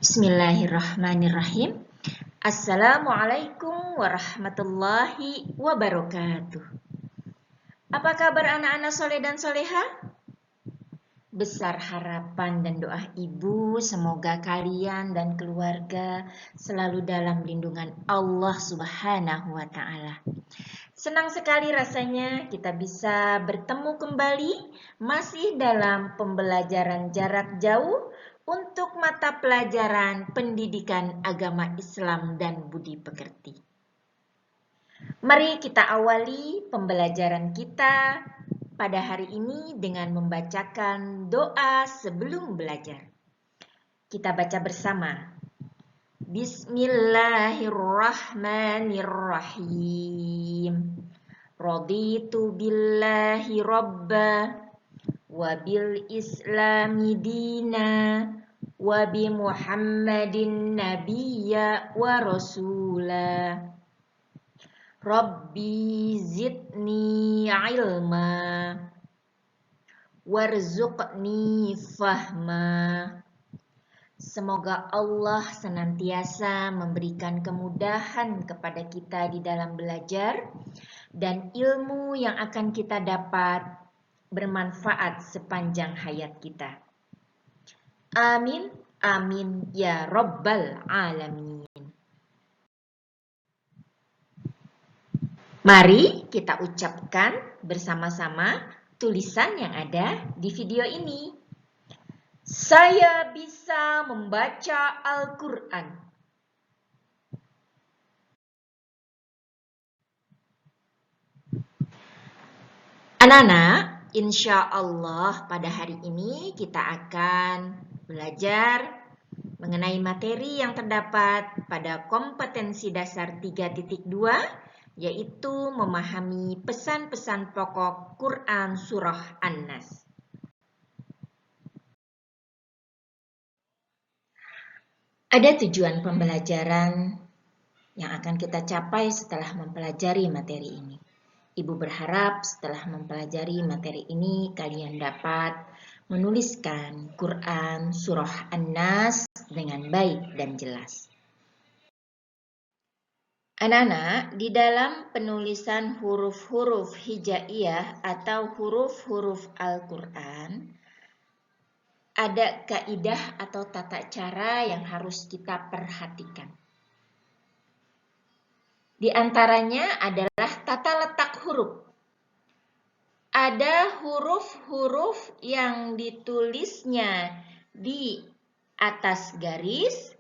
Bismillahirrahmanirrahim. Assalamualaikum warahmatullahi wabarakatuh. Apa kabar anak-anak soleh dan soleha? Besar harapan dan doa ibu semoga kalian dan keluarga selalu dalam lindungan Allah Subhanahu wa Ta'ala. Senang sekali rasanya kita bisa bertemu kembali masih dalam pembelajaran jarak jauh untuk mata pelajaran pendidikan agama Islam dan budi pekerti. Mari kita awali pembelajaran kita pada hari ini dengan membacakan doa sebelum belajar. Kita baca bersama. Bismillahirrahmanirrahim. Raditu billahi rabba wa bil islami dina wa bi muhammadin nabiyya wa rasula. Rabbi zidni ilma warzuqni fahma. Semoga Allah senantiasa memberikan kemudahan kepada kita di dalam belajar dan ilmu yang akan kita dapat bermanfaat sepanjang hayat kita. Amin, amin ya rabbal alamin. Mari kita ucapkan bersama-sama tulisan yang ada di video ini. Saya bisa membaca Al-Quran. Anak-anak, insya Allah pada hari ini kita akan belajar mengenai materi yang terdapat pada kompetensi dasar 3.2, yaitu memahami pesan-pesan pokok Quran Surah An-Nas. Ada tujuan pembelajaran yang akan kita capai setelah mempelajari materi ini. Ibu berharap setelah mempelajari materi ini kalian dapat menuliskan Quran Surah An-Nas dengan baik dan jelas. Anak-anak, di dalam penulisan huruf-huruf hijaiyah atau huruf-huruf Al-Quran, ada kaidah atau tata cara yang harus kita perhatikan. Di antaranya adalah tata letak huruf. Ada huruf-huruf yang ditulisnya di atas garis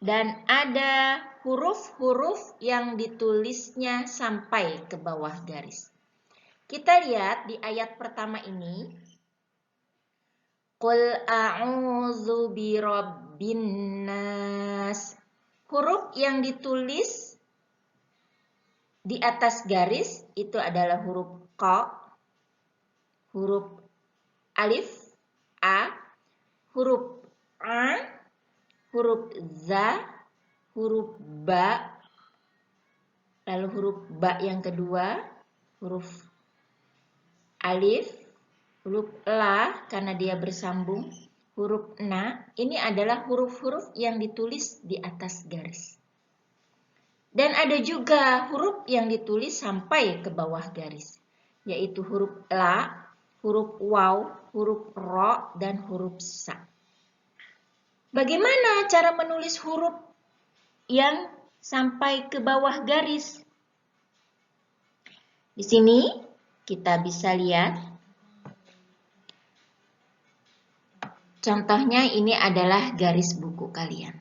dan ada huruf-huruf yang ditulisnya sampai ke bawah garis. Kita lihat di ayat pertama ini. Qul a'udzu birabbin nas. Huruf yang ditulis di atas garis itu adalah huruf qa, huruf alif, a, huruf a, huruf za, huruf ba, lalu huruf ba yang kedua, huruf alif, huruf la karena dia bersambung, huruf na. Ini adalah huruf-huruf yang ditulis di atas garis. Dan ada juga huruf yang ditulis sampai ke bawah garis, yaitu huruf la, huruf waw, huruf ro, dan huruf sa. Bagaimana cara menulis huruf yang sampai ke bawah garis? Di sini kita bisa lihat. Contohnya ini adalah garis buku kalian.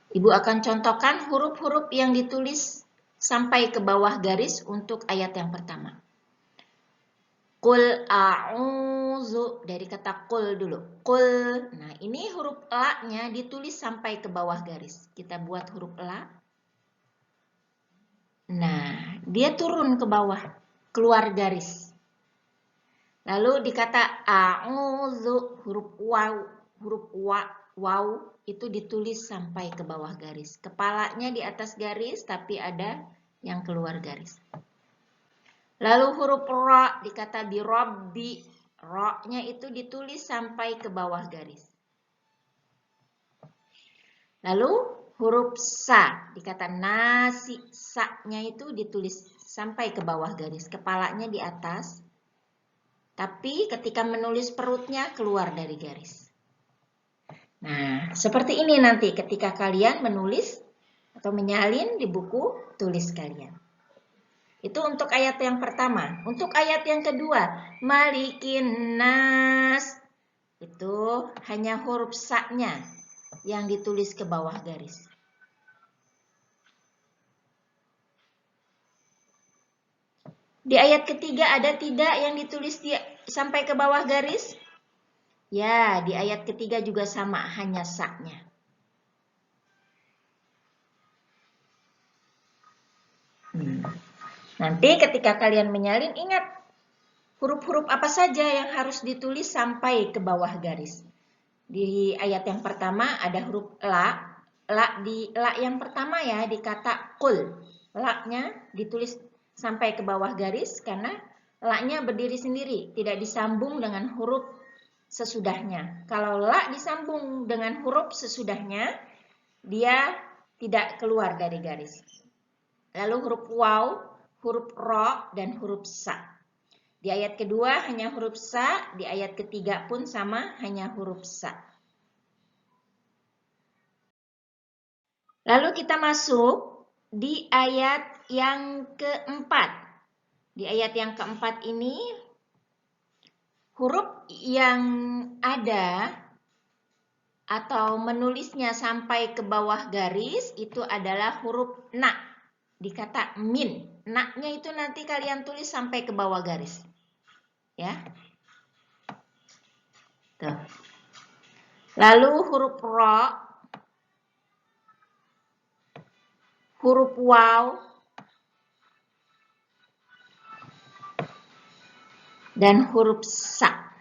Ibu akan contohkan huruf-huruf yang ditulis sampai ke bawah garis untuk ayat yang pertama. Qul a'udzu, dari kata qul dulu. Qul. Nah, ini huruf la-nya ditulis sampai ke bawah garis. Kita buat huruf la. Nah, dia turun ke bawah, keluar garis. Lalu di kata a'udzu, huruf waw itu ditulis sampai ke bawah garis. Kepalanya di atas garis tapi ada yang keluar garis. Lalu huruf ra di kata birabbi, ra-nya itu ditulis sampai ke bawah garis. Lalu huruf sa, di kata nasi, sa-nya itu ditulis sampai ke bawah garis, kepalanya di atas. Tapi ketika menulis perutnya keluar dari garis. Nah, seperti ini nanti ketika kalian menulis atau menyalin di buku tulis kalian. Itu untuk ayat yang pertama. Untuk ayat yang kedua, Malikin Nas. Itu hanya huruf sa-nya yang ditulis ke bawah garis. Di ayat ketiga ada tidak yang ditulis sampai ke bawah garis? Ya, di ayat ketiga juga sama, hanya sa-nya. Nanti ketika kalian menyalin, ingat huruf-huruf apa saja yang harus ditulis sampai ke bawah garis. Di ayat yang pertama ada huruf la. La yang pertama ya di kata qul. La-nya ditulis sampai ke bawah garis karena la-nya berdiri sendiri, tidak disambung dengan huruf sesudahnya. Kalau la disambung dengan huruf sesudahnya, dia tidak keluar dari garis. Lalu huruf waw, huruf ro, dan huruf sa. Di ayat kedua hanya huruf sa, di ayat ketiga pun sama, hanya huruf sa. Lalu kita masuk di ayat yang keempat. Di ayat yang keempat ini, huruf yang ada atau menulisnya sampai ke bawah garis itu adalah huruf na. Di kata min. Na-nya itu nanti kalian tulis sampai ke bawah garis. Ya. Tuh. Lalu huruf ro, huruf waw, dan huruf sa.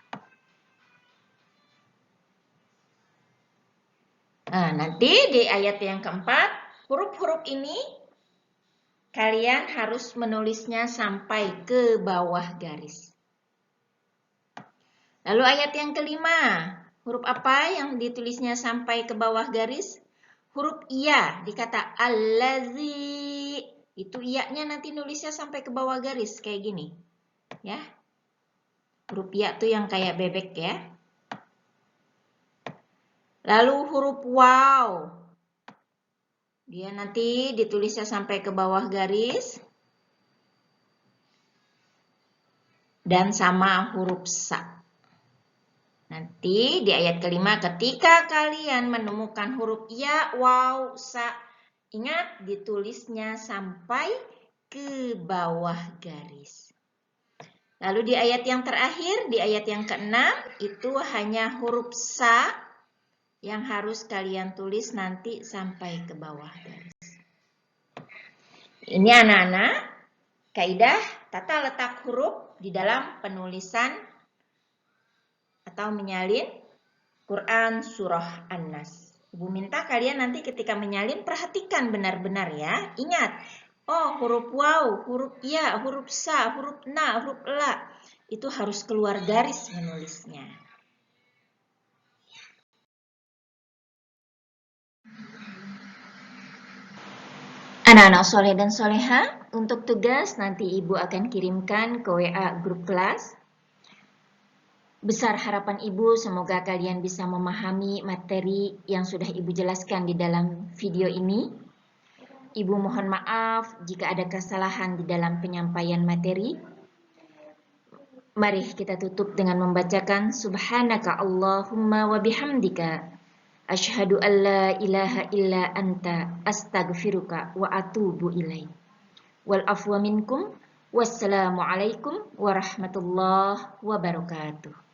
Nah, nanti di ayat yang keempat, huruf-huruf ini kalian harus menulisnya sampai ke bawah garis. Lalu ayat yang kelima, huruf apa yang ditulisnya sampai ke bawah garis? Huruf iya, dikata allazi. Itu iya-nya nanti nulisnya sampai ke bawah garis, kayak gini. Ya. Huruf iya tuh yang kayak bebek ya. Lalu huruf waw. Dia nanti ditulisnya sampai ke bawah garis. Dan sama huruf sa. Nanti di ayat kelima ketika kalian menemukan huruf ya, waw, sa. Ingat ditulisnya sampai ke bawah garis. Lalu di ayat yang terakhir, di ayat yang keenam, itu hanya huruf sa yang harus kalian tulis nanti sampai ke bawah garis. Ini anak-anak, kaidah tata letak huruf di dalam penulisan atau menyalin Quran Surah An-Nas. Ibu minta kalian nanti ketika menyalin perhatikan benar-benar ya. Ingat, oh huruf waw, huruf ya, huruf sa, huruf na, huruf la. Itu harus keluar garis menulisnya. Anak-anak soleh dan soleha, untuk tugas nanti Ibu akan kirimkan ke WA grup kelas. Besar harapan Ibu semoga kalian bisa memahami materi yang sudah Ibu jelaskan di dalam video ini. Ibu mohon maaf jika ada kesalahan di dalam penyampaian materi. Mari kita tutup dengan membacakan Subhanaka Allahumma wa bihamdika. Asyhadu an la ilaha illa anta astaghfiruka wa atubu ilaik. Wal afwa minkum. Wassalamualaikum warahmatullahi wabarakatuh.